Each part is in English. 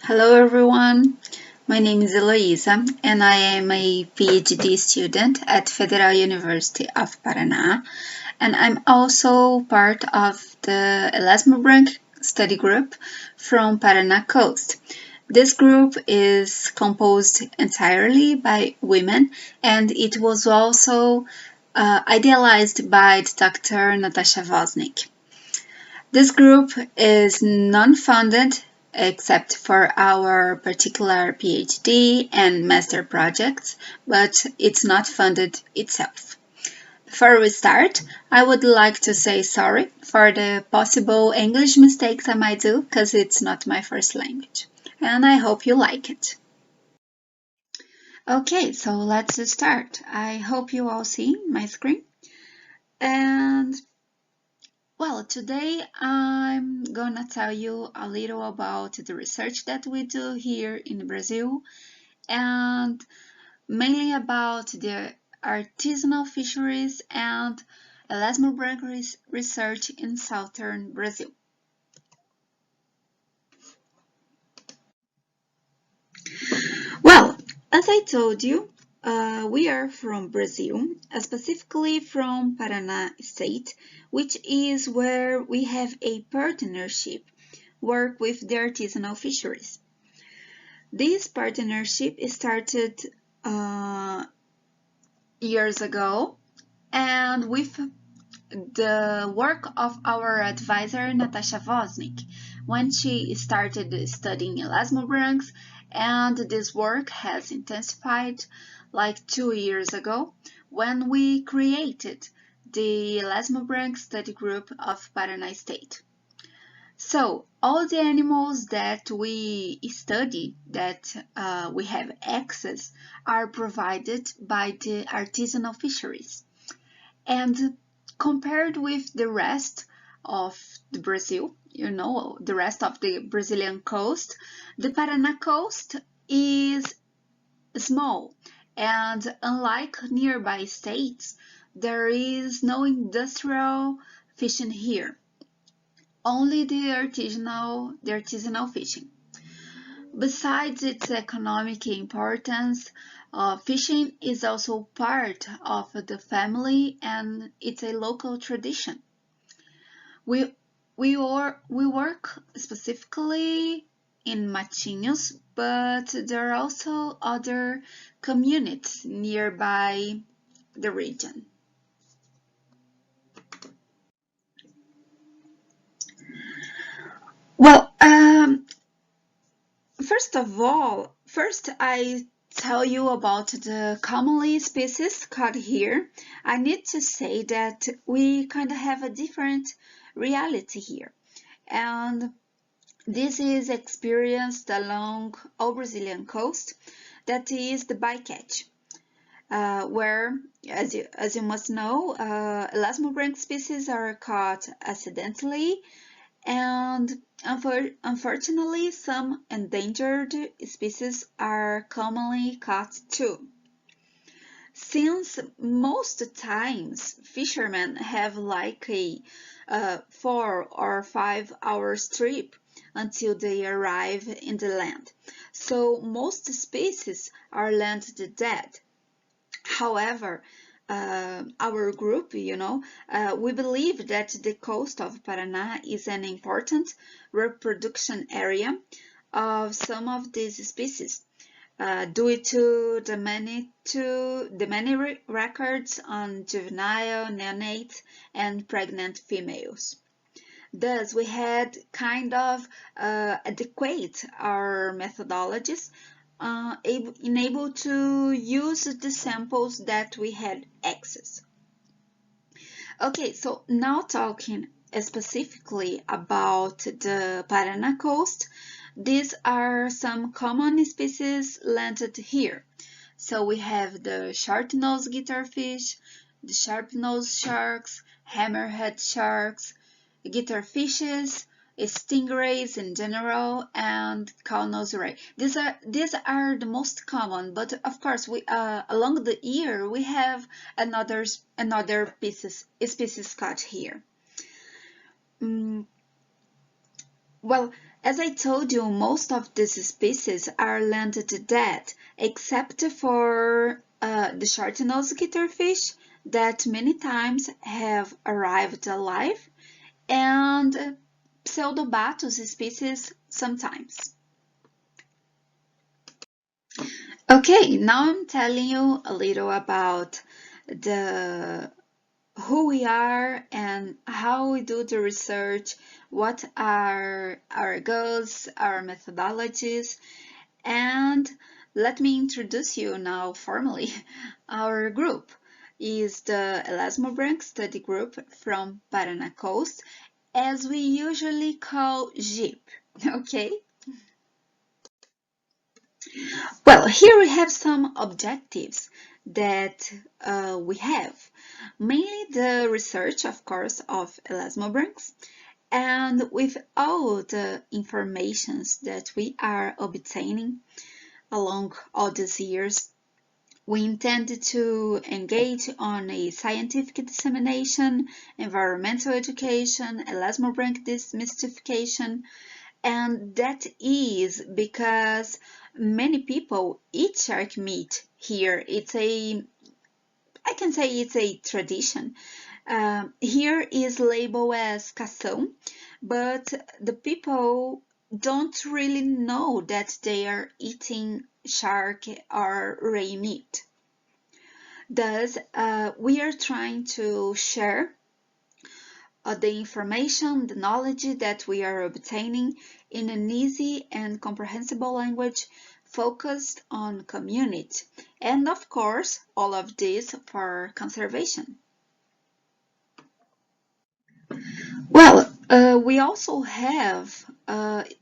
Hello everyone, my name is Eloisa and I am a PhD student at Federal University of Paraná, and I'm also part of the Elasmo branch study group from Paraná Coast. This group is composed entirely by women, and it was also idealized by Dr. Natasha Wozniak. This group is non-funded except for our particular PhD and master projects, but it's not funded itself. Before we start, I would like to say sorry for the possible English mistakes I might do, because it's not my first language. And I hope you like it. Okay, so let's start. I hope you all see my screen. And well, today I'm gonna tell you a little about the research that we do here in Brazil and mainly about the artisanal fisheries and Elasmo branch research in southern Brazil. Well, as I told you, we are from Brazil, specifically from Paraná state, which is where we have a partnership work with the artisanal fisheries. This partnership started years ago, and with the work of our advisor Natasha Wozniak when she started studying Elasmo branch, and this work has intensified like 2 years ago when we created the Elasmo branch study group of Paraná State. So all the animals that we study, that we have access, are provided by the artisanal fisheries. And compared with the rest of the Brazil, the rest of the Brazilian coast, the Paraná coast is small. And unlike nearby states, there is no industrial fishing here. Only the artisanal fishing. Besides its economic importance, fishing is also part of the family and it's a local tradition. We work specifically in Matinhos, but there are also other communities nearby the region. Well, first I tell you about the commonly species caught here. I need to say that we kind of have a different reality here. And this is experienced along all Brazilian coast, that is the bycatch, where, as you must know, Elasmo branch species are caught accidentally, and unfortunately some endangered species are commonly caught too. Since most times fishermen have like a 4 or 5 hours trip until they arrive in the land, so most species are landed dead. However, our group, we believe that the coast of Paraná is an important reproduction area of some of these species, due to the many records on juvenile, neonate, and pregnant females. Thus, we had kind of adequate our methodologies, able to use the samples that we had access. Okay, so now talking specifically about the Paraná coast, these are some common species landed here. So we have the short-nosed guitarfish, the sharp-nosed sharks, hammerhead sharks, guitarfishes, stingrays in general, and cow-nosed ray. These are the most common, but of course we along the year we have another species caught here. Well, As I told you, most of these species are landed dead, except for the short-nosed guitarfish that many times have arrived alive, and Pseudobatus species sometimes. Okay, now I'm telling you a little about who we are and how we do the research, what are our goals, our methodologies, and let me introduce you now formally. Our group is the Elasmo Branch Study Group from Paraná Coast, as we usually call GEEP, okay? Well, here we have some objectives that we have. Mainly the research, of course, of elasmobranchs, and with all the informations that we are obtaining along all these years, we intend to engage on a scientific dissemination, environmental education, elasmobranch demystification, and that is because many people eat shark meat here. I can say it's a tradition. Here is labeled as cação, but the people don't really know that they are eating shark or ray meat. Thus, we are trying to share the information, the knowledge that we are obtaining in an easy and comprehensible language focused on community, and of course, all of this for conservation. Well, we also have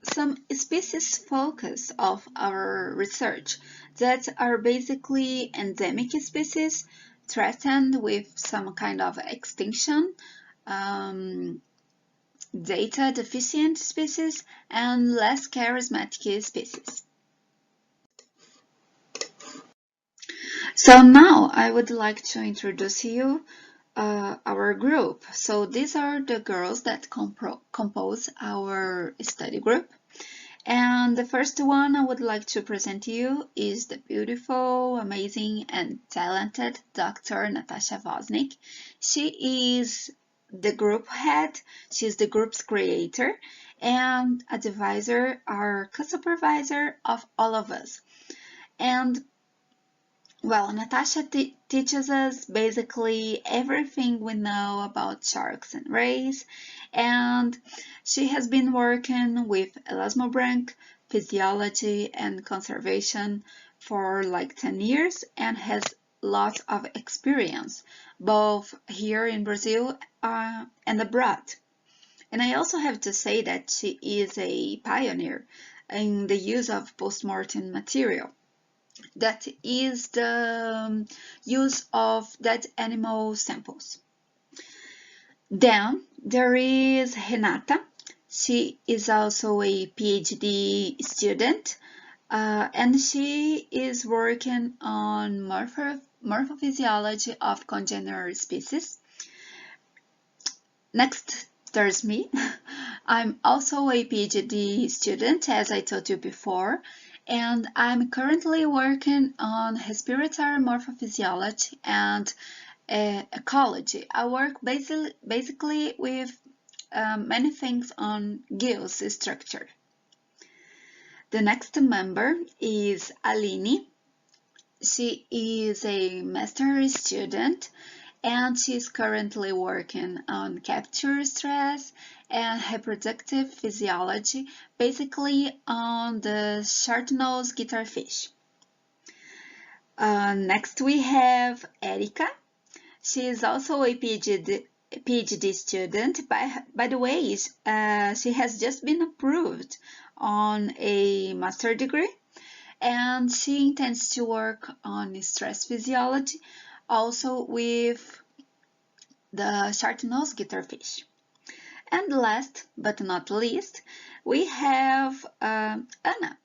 some species focus of our research that are basically endemic species threatened with some kind of extinction, data deficient species, and less charismatic species. So now I would like to introduce you our group. So these are the girls that compose our study group. And the first one I would like to present to you is the beautiful, amazing, and talented Dr. Natasha Wozniak. She is the group head, she's the group's creator, and advisor or co-supervisor of all of us. And well, Natasha teaches us basically everything we know about sharks and rays, and she has been working with elasmobranch, physiology, and conservation for like 10 years and has lots of experience, both here in Brazil and abroad. And I also have to say that she is a pioneer in the use of post-mortem material. That is the use of dead animal samples. Then there is Renata. She is also a PhD student, and she is working on morphophysiology of congenital species. Next, there's me. I'm also a PhD student, as I told you before, and I'm currently working on respiratory morphophysiology and ecology. I work basically with many things on gills structure. The next member is Aline. She is a master's student and she's currently working on capture stress and reproductive physiology, basically on the short-nosed guitarfish. Next we have Erika. She is also a PhD student. By the way, she has just been approved on a master degree, and she intends to work on stress physiology, also with the short-nosed guitarfish. And last but not least, we have Anna.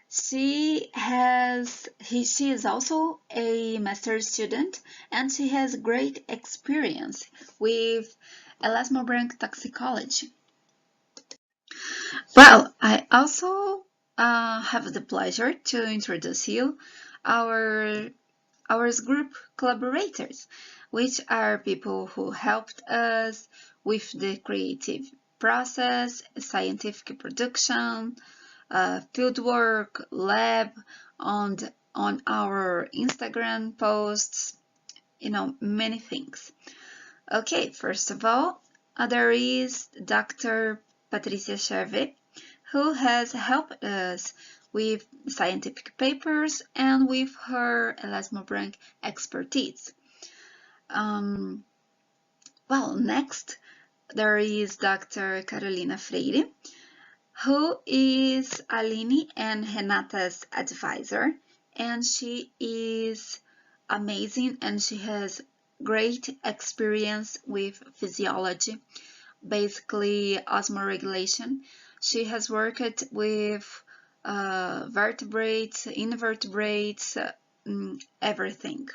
She is also a master's student and she has great experience with elasmobranch toxicology. Well, I also have the pleasure to introduce you our group collaborators, which are people who helped us with the creative process, scientific production, fieldwork, lab, on our Instagram posts, many things. Okay, first of all, there is Dr. Patricia Charvet, who has helped us with scientific papers and with her Elasmo Branch expertise. Well, next, there is Dr. Carolina Freire, who is Aline and Renata's advisor, and she is amazing and she has great experience with physiology, basically osmoregulation. She has worked with vertebrates, invertebrates, everything.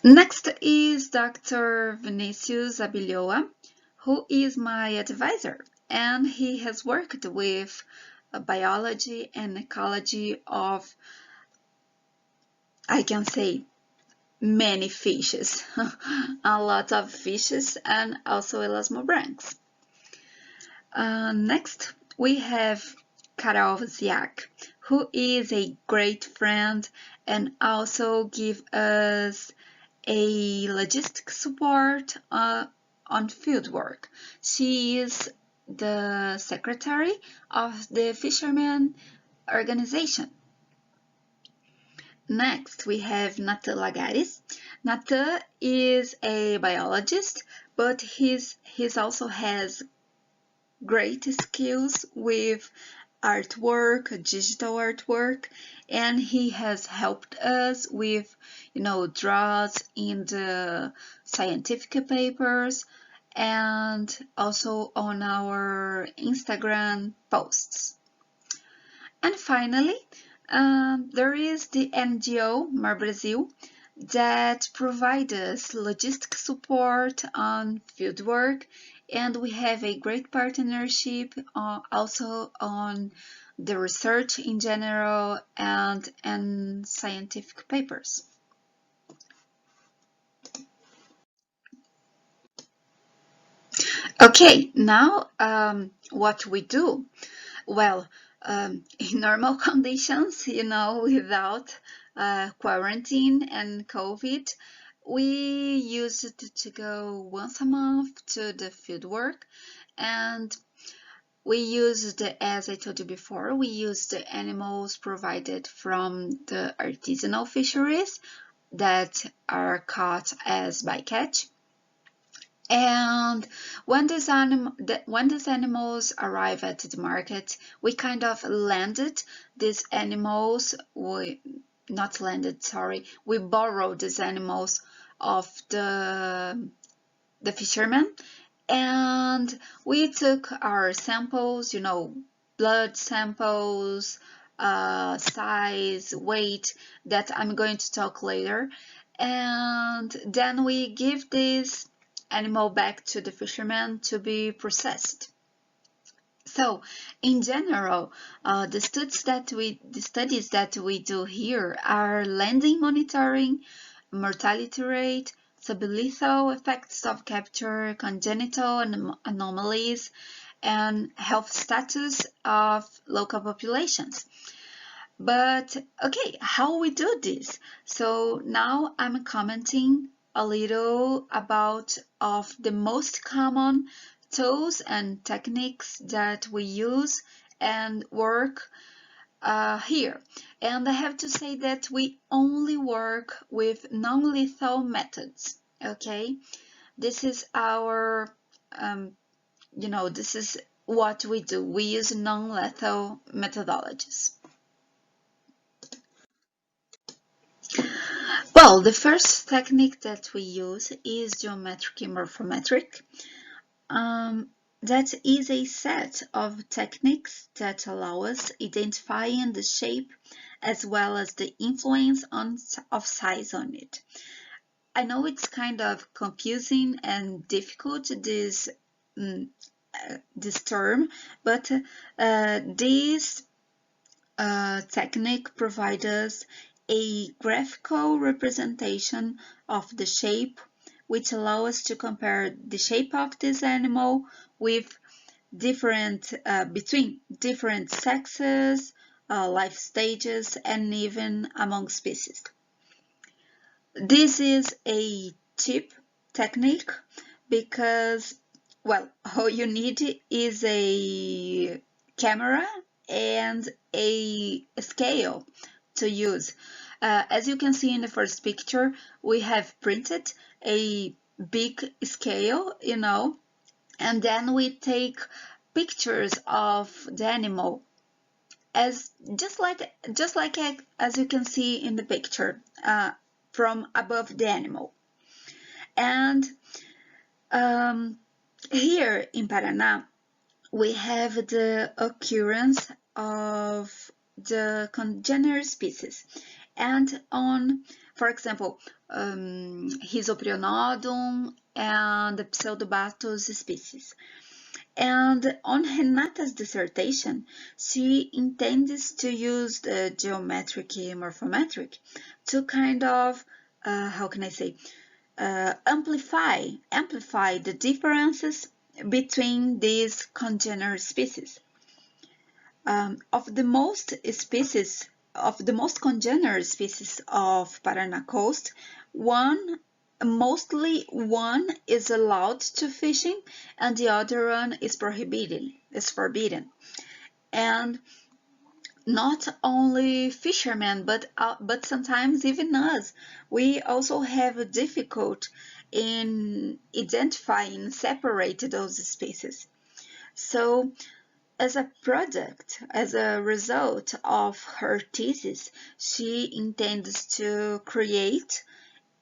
Next is Dr. Vinicius Abilhoa, who is my advisor, and he has worked with biology and ecology of, I can say, many fishes, a lot of fishes, and also elasmobranchs. Next, we have Carol Ziak, who is a great friend and also give us a logistic support on fieldwork. She is the secretary of the fishermen organization. Next, we have Natan Lagares. Natan is a biologist, but he also has great skills with artwork, digital artwork, and he has helped us with, draws in the scientific papers and also on our Instagram posts. And finally, there is the NGO Mar Brasil that provides us logistic support on fieldwork, and we have a great partnership also on the research in general and scientific papers. Okay, now what we do? Well, in normal conditions, without quarantine and COVID, we used to go once a month to the fieldwork, and we used, as I told you before, we used the animals provided from the artisanal fisheries that are caught as bycatch. And when these animals arrive at the market, we kind of landed these animals. We borrowed these animals of the fishermen, and we took our samples, blood samples, size, weight, that I'm going to talk later, and then we give this animal back to the fisherman to be processed. So, in general, the studies that we do here are landing monitoring, mortality rate, sublethal effects of capture, congenital anomalies, and health status of local populations. But okay, how we do this? So now I'm commenting a little about of the most common tools and techniques that we use and work here. And I have to say that we only work with non-lethal methods, okay? This is our, this is what we do. We use non-lethal methodologies. Well, the first technique that we use is geometric and morphometric. That is a set of techniques that allow us identifying the shape as well as the influence of size on it. I know it's kind of confusing and difficult, these this term, but this technique provides us a graphical representation of the shape, which allows us to compare the shape of this animal with between different sexes, life stages, and even among species. This is a cheap technique because, well, all you need is a camera and a scale to use. As you can see in the first picture, we have printed a big scale, and then we take pictures of the animal as just like as you can see in the picture, from above the animal. And here in Paraná, we have the occurrence of the congenial species, and for example, Rhizoprionodon and the Pseudobatos species. And on Renata's dissertation, she intends to use the geometric morphometric to kind of, how can I say, amplify the differences between these congenial species. Of the most congenial species of Paraná coast, mostly one is allowed to fishing and the other one is forbidden. And not only fishermen, but sometimes even us, we also have a difficult in identifying, separate those species. So as a result of her thesis, she intends to create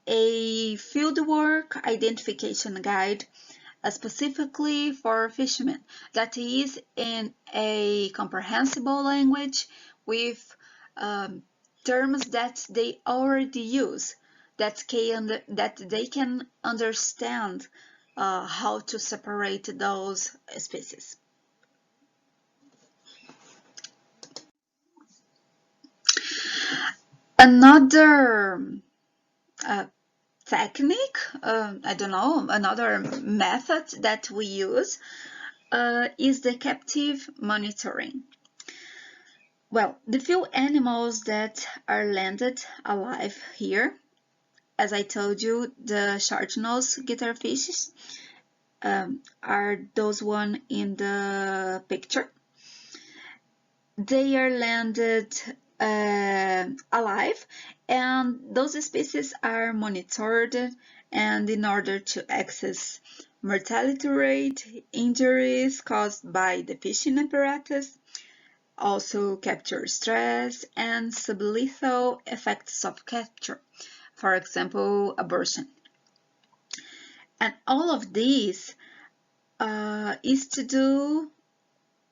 a fieldwork identification guide specifically for fishermen that is in a comprehensible language with terms that they already use, that they can understand how to separate those species. Another technique, I don't know, another method that we use is the captive monitoring. Well, the few animals that are landed alive here, as I told you, the short-nosed guitarfishes are those one in the picture. They are landed alive, and those species are monitored, and in order to access mortality rate, injuries caused by the fishing apparatus, also capture stress and sublethal effects of capture, for example, abortion. And all of this is to do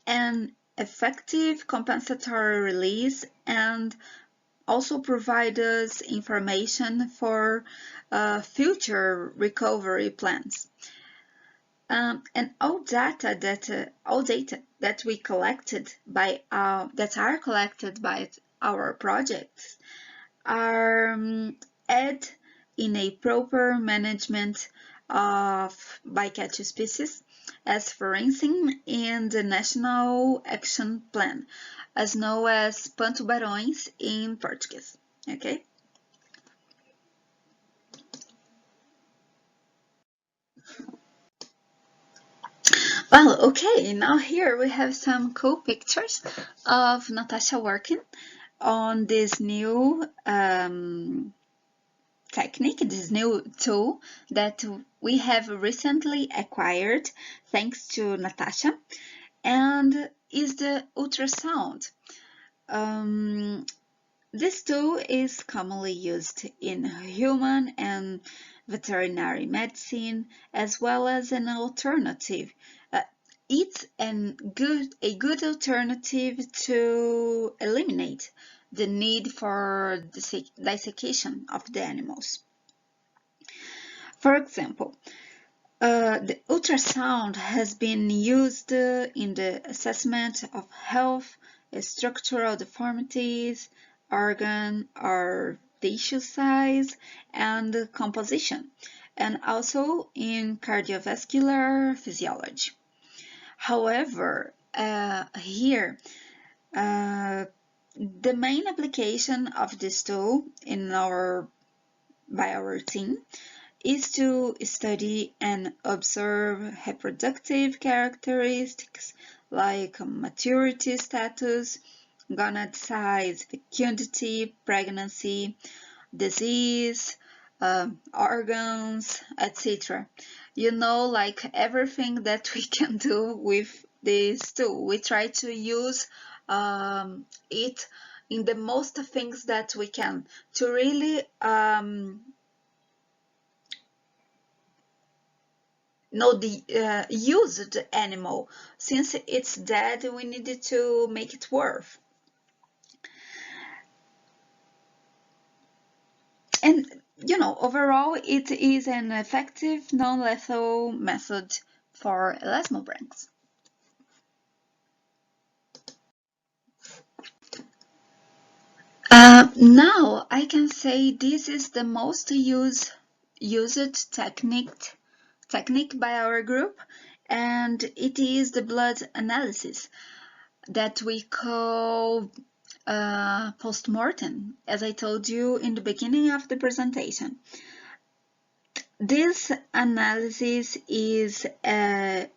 an effective compensatory release and also provide us information for future recovery plans. And all data that we collected that are collected by our projects are added in a proper management of bycatch species, as for instance in the National Action Plan, as known as Pantubarões in Portuguese. Okay. Well, okay, now here we have some cool pictures of Natasha working on this new technique, this new tool that we have recently acquired thanks to Natasha, and is the ultrasound. This tool is commonly used in human and veterinary medicine, as well as an alternative. It's a good alternative to eliminate the need for dissection of the animals. For example, The ultrasound has been used in the assessment of health, structural deformities, organ or tissue size, and composition, and also in cardiovascular physiology. However, here, the main application of this tool by our team is to study and observe reproductive characteristics like maturity status, gonad size, fecundity, pregnancy, disease, organs, etc. You know, like everything that we can do with this tool, we try to use it in the most things that we can to really know the used animal. Since it's dead, we needed to make it worth. And you know, overall, it is an effective, non-lethal method for Elasmo brands. Now I can say this is the most used technique by our group, and it is the blood analysis that we call post-mortem, as I told you in the beginning of the presentation. This analysis is an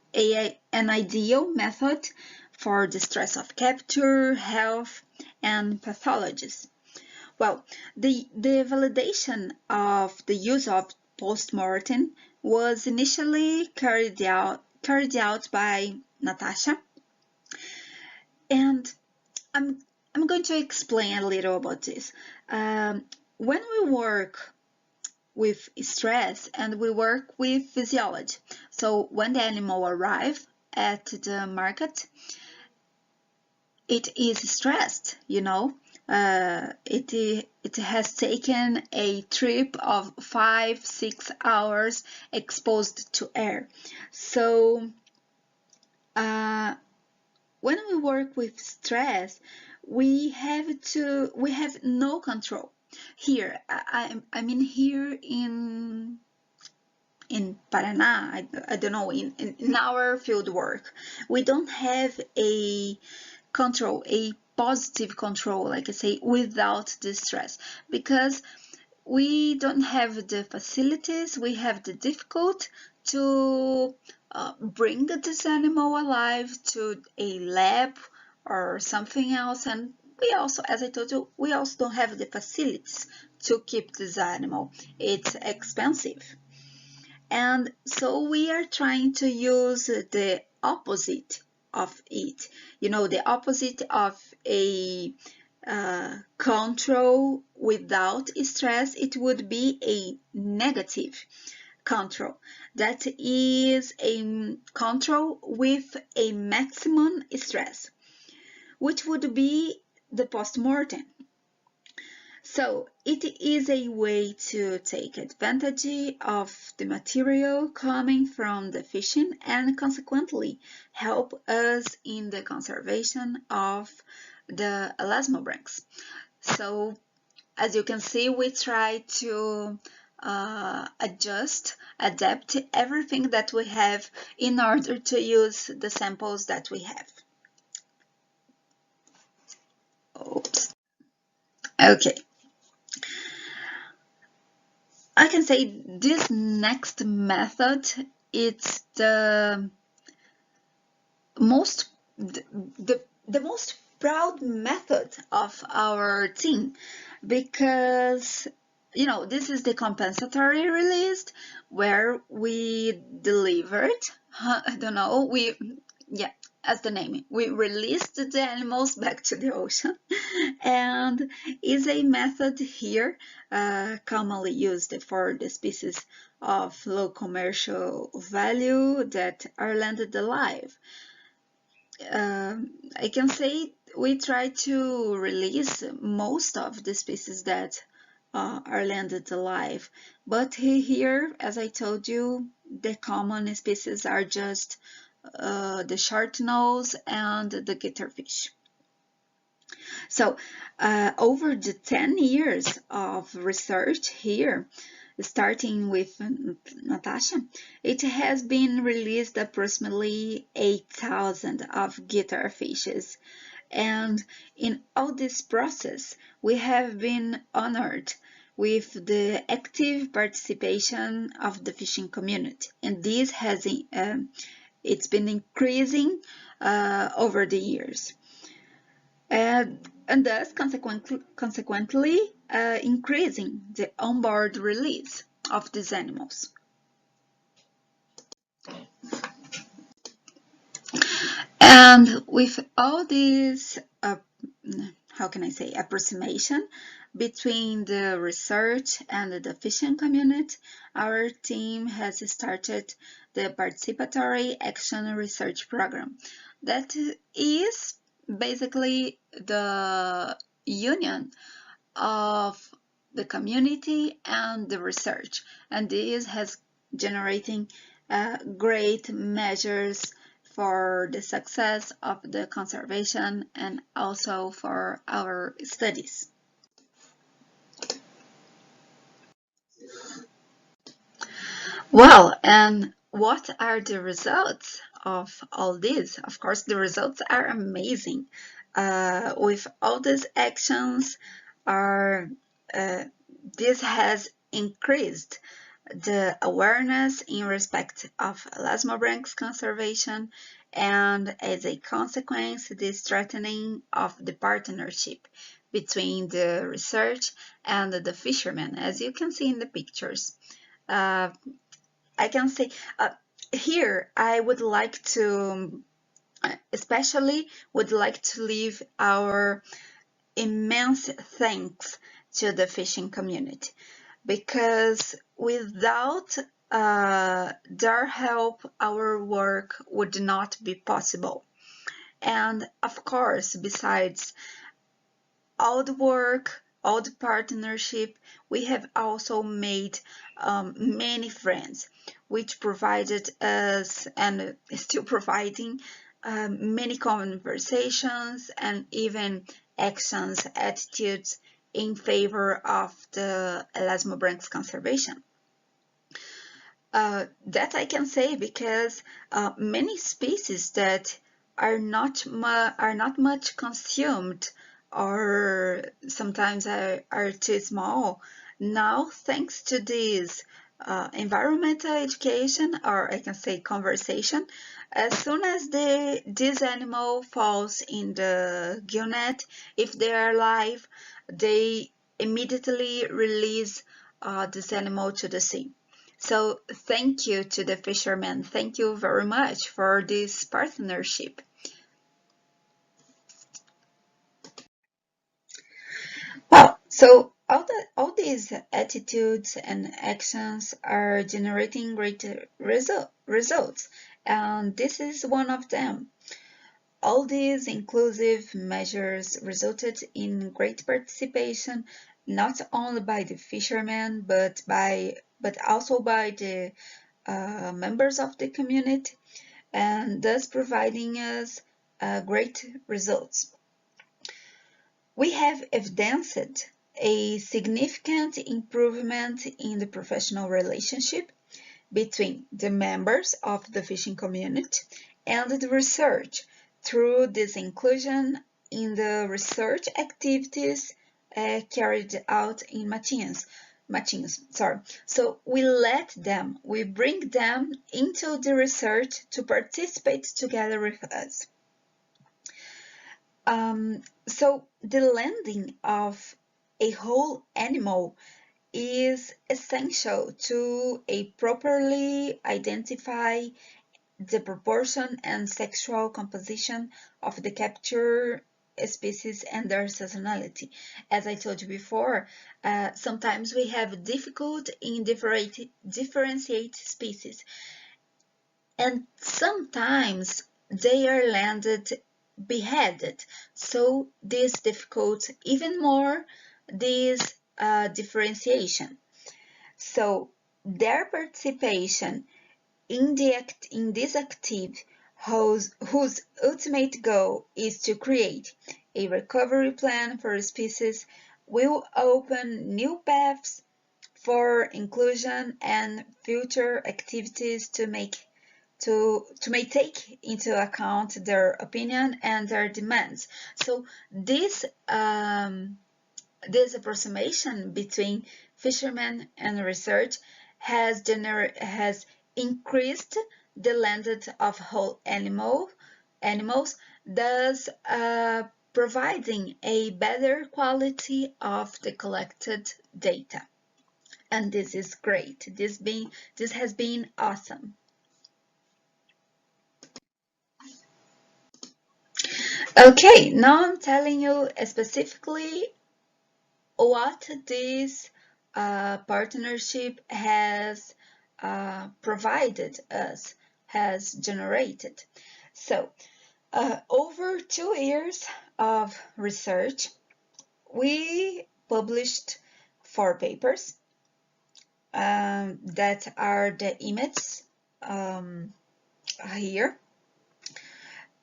ideal method for the stress of capture, health, and pathologies. Well, the validation of the use of post-mortem was initially carried out by Natasha, and I'm going to explain a little about this. When we work with stress and we work with physiology, so when the animal arrives at the market, it is stressed, you know. It has taken a trip of 5-6 hours exposed to air. So when we work with stress, we have no control. Here, I mean here in Paraná, I don't know, in our field work, we don't have a control, a positive control, like I say, without the stress, because we don't have the facilities, we have the difficult to bring this animal alive to a lab or something else, and we also, as I told you, we also don't have the facilities to keep this animal. It's expensive. And so we are trying to use the opposite of it. You know, the opposite of a control without stress, it would be a negative control. That is a control with a maximum stress, which would be the post-mortem. So it is a way to take advantage of the material coming from the fishing and consequently help us in the conservation of the Elasmo brands. So as you can see, we try to adapt everything that we have in order to use the samples that we have. Oops. Okay. I can say this next method, it's the most proud method of our team, because you know, this is the compensatory release where we delivered, I don't know, as the name, we released the animals back to the ocean, and is a method here commonly used for the species of low commercial value that are landed alive. I can say we try to release most of the species that are landed alive. But here, as I told you, the common species are just the short nose and the guitarfish. So over the 10 years of research here, starting with Natasha, it has been released approximately 8,000 of guitarfishes. And in all this process, we have been honored with the active participation of the fishing community. And this has it's been increasing over the years. And thus consequently increasing the onboard release of these animals. And with all this, how can I say, approximation between the research and the fishing community, our team has started the Participatory Action Research Program. That is basically the union of the community and the research, and this has generating great measures for the success of the conservation and also for our studies. Well, and what are the results of all this? Of course, the results are amazing. With all these actions, this has increased the awareness in respect of Elasmo conservation, and as a consequence, the strengthening of the partnership between the research and the fishermen, as you can see in the pictures. I can say here I would like to especially would like to leave our immense thanks to the fishing community, because without their help our work would not be possible. And of course, besides all the work, all the partnership, we have also made many friends, which provided us and is still providing many conversations and even actions, attitudes in favor of the Elasmo conservation. That I can say because many species that are not much consumed or sometimes are too small, now thanks to this environmental education, or I can say conversation, as soon as this animal falls in the gill net, if they are alive, they immediately release this animal to the sea. So thank you to the fishermen. Thank you very much for this partnership. Well, so all these attitudes and actions are generating great results, and this is one of them. All these inclusive measures resulted in great participation, not only by the fishermen, but also by the members of the community, and thus providing us great results. We have evidenced a significant improvement in the professional relationship between the members of the fishing community and the research through this inclusion in the research activities carried out in Matinhos. So we bring them into the research to participate together with us. So the landing of a whole animal is essential to properly identify the proportion and sexual composition of the captured species and their seasonality. As I told you before, sometimes we have difficulty in differentiate species, and sometimes they are landed beheaded. So this difficult even more this differentiation. So their participation in this activity, whose ultimate goal is to create a recovery plan for species, will open new paths for inclusion and future activities to may take into account their opinion and their demands. So this approximation between fishermen and research has increased the length of whole animals, thus providing a better quality of the collected data. And this is great. This has been awesome. Okay, now I'm telling you specifically what this partnership has provided us, has generated. So, over 2 years of research, we published 4 papers that are the images here,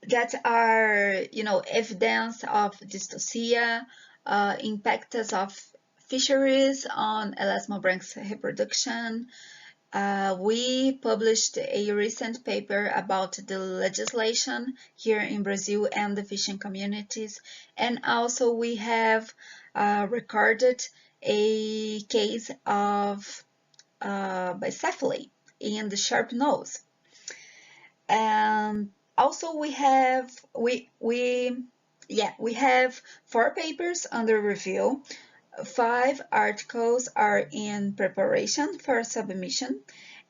that are, evidence of dystocia, impacts of fisheries on Elasmo branch's reproduction. We published a recent paper about the legislation here in Brazil and the fishing communities, and also we have recorded a case of bicephaly in the sharp nose. And also we have 4 papers under review. 5 articles are in preparation for submission,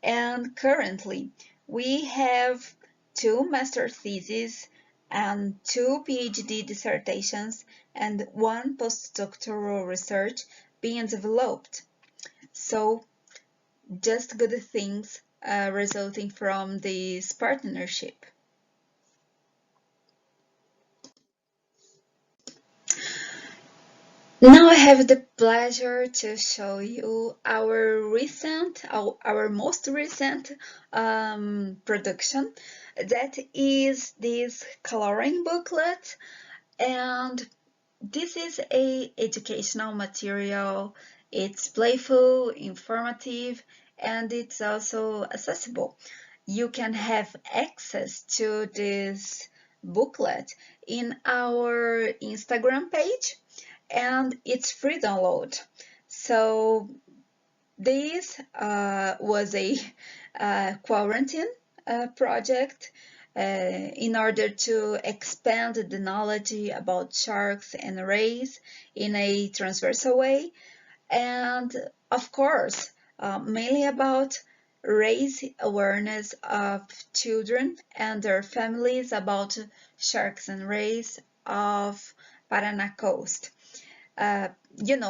and currently we have 2 master theses and 2 PhD dissertations and 1 postdoctoral research being developed. So just good things resulting from this partnership. Now I have the pleasure to show you our most recent production. That is this coloring booklet, and this is a educational material. It's playful, informative, and it's also accessible. You can have access to this booklet in our Instagram page, and it's free download. So this was a quarantine project in order to expand the knowledge about sharks and rays in a transversal way, and of course mainly about raise awareness of children and their families about sharks and rays of Paraná coast.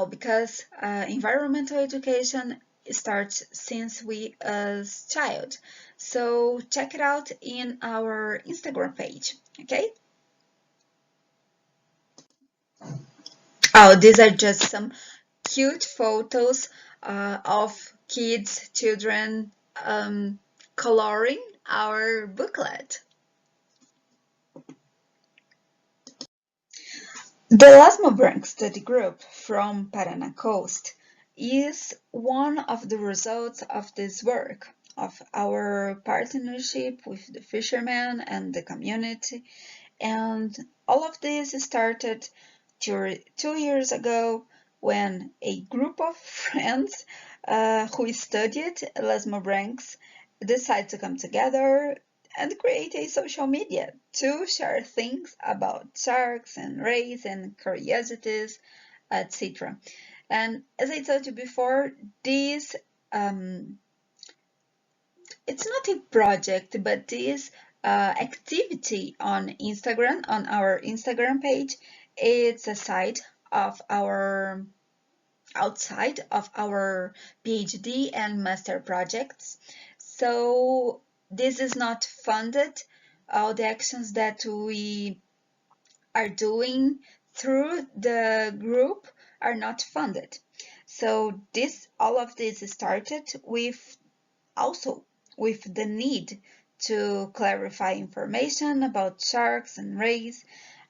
Because environmental education starts since we as child. So check it out in our Instagram page, okay? Oh, these are just some cute photos of children coloring our booklet. The Elasmo branch study group from Paraná coast is one of the results of this work, of our partnership with the fishermen and the community, and all of this started 2 years ago when a group of friends who studied Elasmo branchs decided to come together and create a social media to share things about sharks and rays and curiosities, etc. And as I told you before, this it's not a project, but this activity on Instagram, on our Instagram page, it's a side of our outside of our PhD and master projects. So this is not funded. All the actions that we are doing through the group are not funded. So all of this started also with the need to clarify information about sharks and rays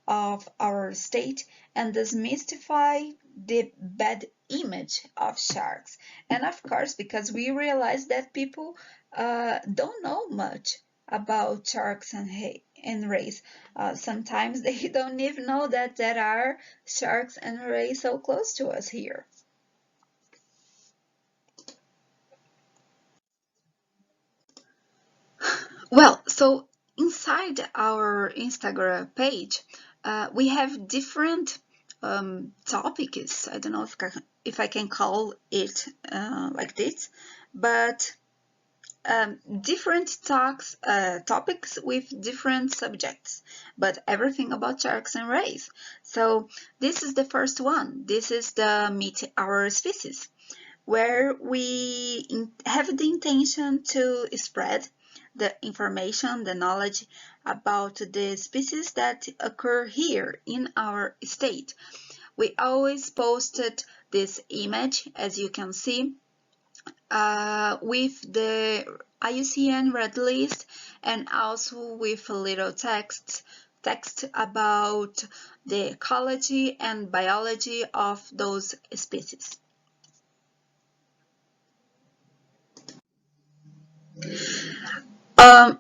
of our state and demystify the bad image of sharks. And of course, because we realize that people don't know much about sharks and rays. Sometimes they don't even know that there are sharks and rays so close to us here. Well, so inside our Instagram page, we have different topics. I don't know if I can call it like this, but different topics with different subjects, but everything about sharks and rays. So this is the first one. This is the Meet Our Species, where we have the intention to spread the information, the knowledge about the species that occur here in our state. We always posted this image, as you can see, with the IUCN red list and also with a little text about the ecology and biology of those species.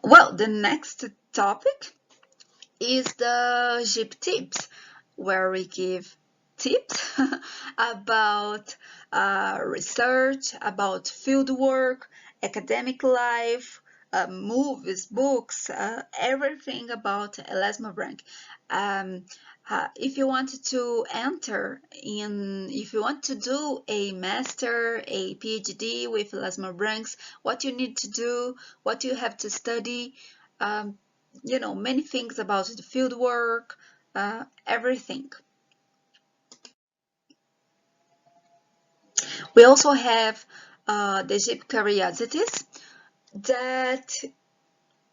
Well, the next topic is the GEEP tips, where we give tips about research, about fieldwork, academic life, movies, books, everything about Elasmo rank. If you want to if you want to do a master, a PhD with Elasmo ranks, what you need to do, what you have to study, many things about the field work, everything. We also have the GEEP curiosities,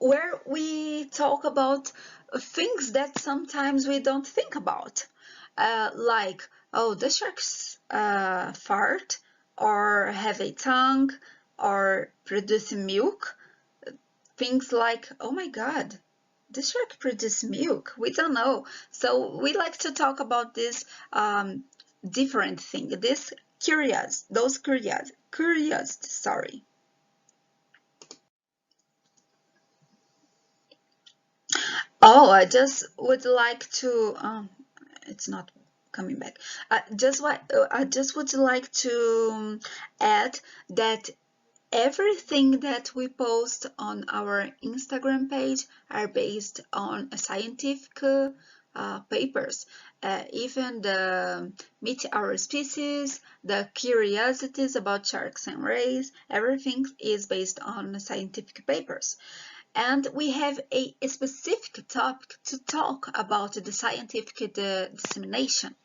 where we talk about things that sometimes we don't think about, like, oh, the sharks fart, or have a tongue, or produce milk. Things like, oh my God, the shark produces milk. We don't know. So we like to talk about this different thing, curious, sorry. Oh, I just would like to, it's not coming back. I just would like to add that everything that we post on our Instagram page are based on scientific papers. Even the Meet Our Species, the curiosities about sharks and rays, everything is based on scientific papers. And we have a specific topic to talk about the scientific dissemination.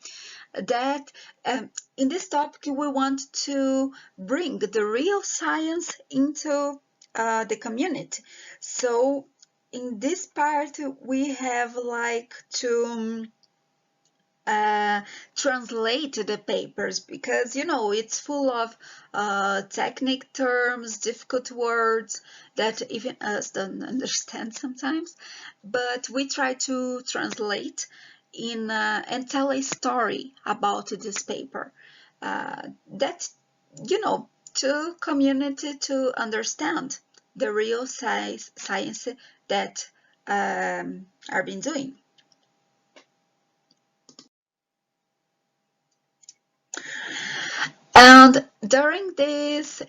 That in this topic we want to bring the real science into the community. So in this part we have like to translate the papers, because it's full of technical terms, difficult words that even us don't understand sometimes, but we try to translate and tell a story about this paper, that to community to understand the real science that are being doing. And during this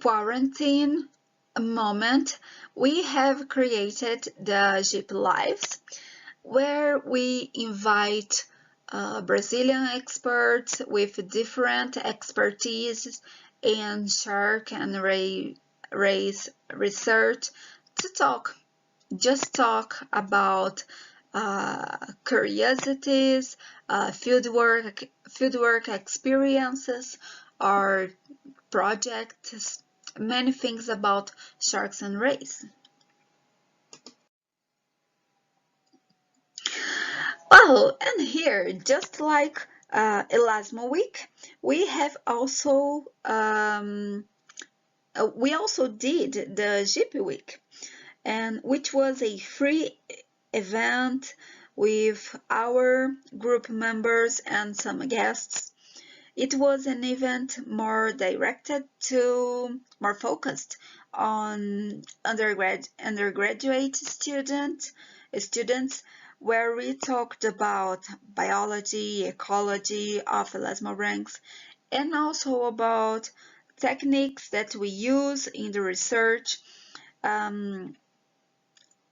quarantine moment, we have created the GEEP Lives, where we invite Brazilian experts with different expertise in shark and race research to talk about curiosities, fieldwork experiences, or projects, many things about sharks and rays. Well, and here, just like Elasmo week, we also did the GEEP week, and which was a free event with our group members and some guests. It was an event more focused on undergraduate students, where we talked about biology, ecology of Elasmo ranks, and also about techniques that we use in the research.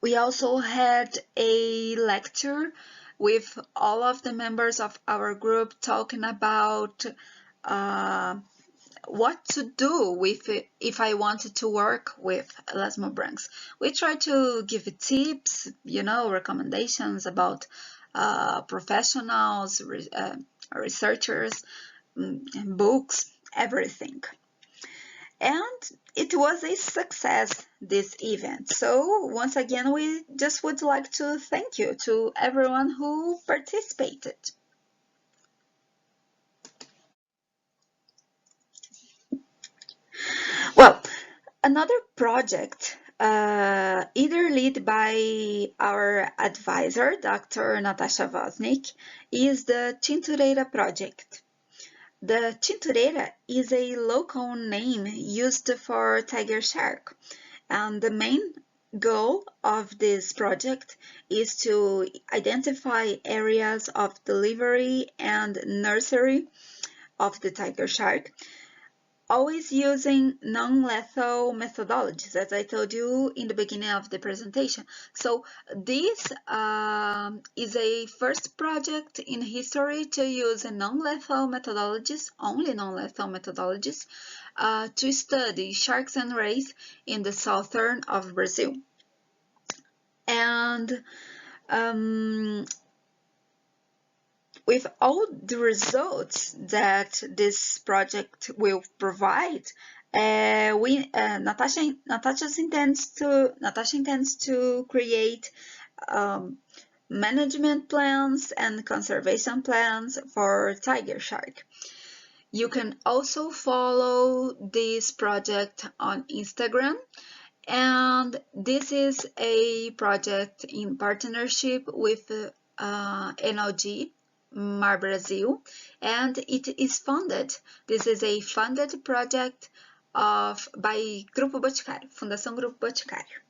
We also had a lecture with all of the members of our group talking about what to do with it if I wanted to work with Elasmo branks. We try to give tips, recommendations about professionals, researchers, books, everything. And it was a success, this event. So once again, we just would like to thank you to everyone who participated. Well, another project, either led by our advisor, Dr. Natasha Vosnik, is the Tintureira project. The Tintureira is a local name used for tiger shark, and the main goal of this project is to identify areas of delivery and nursery of the tiger shark, always using non-lethal methodologies, as I told you in the beginning of the presentation. So this is a first project in history to use non-lethal methodologies, only non-lethal methodologies, to study sharks and rays in the southern of Brazil. And with all the results that this project will provide, Natasha intends to create management plans and conservation plans for tiger shark. You can also follow this project on Instagram, and this is a project in partnership with NLG Mar Brasil, and it is funded. This is a funded project by Grupo Boticário, Fundação Grupo Boticário.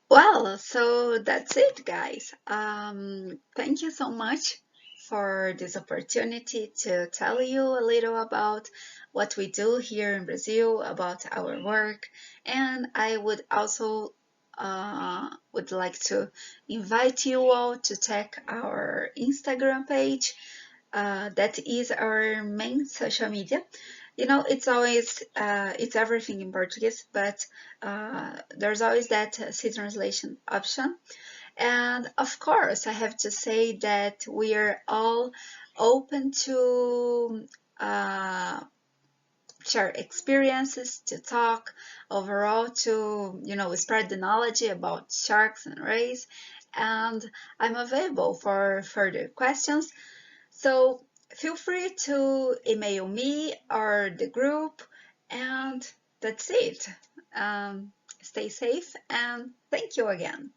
Well, so that's it, guys. Thank you so much for this opportunity to tell you a little about what we do here in Brazil, about our work, and I would also would like to invite you all to check our Instagram page. That is our main social media. It's always it's everything in Portuguese, but there's always that C translation option. And of course, I have to say that we are all open to share experiences, to talk overall, to spread the knowledge about sharks and rays. And I'm available for further questions. So feel free to email me or the group, and that's it. Stay safe, and thank you again.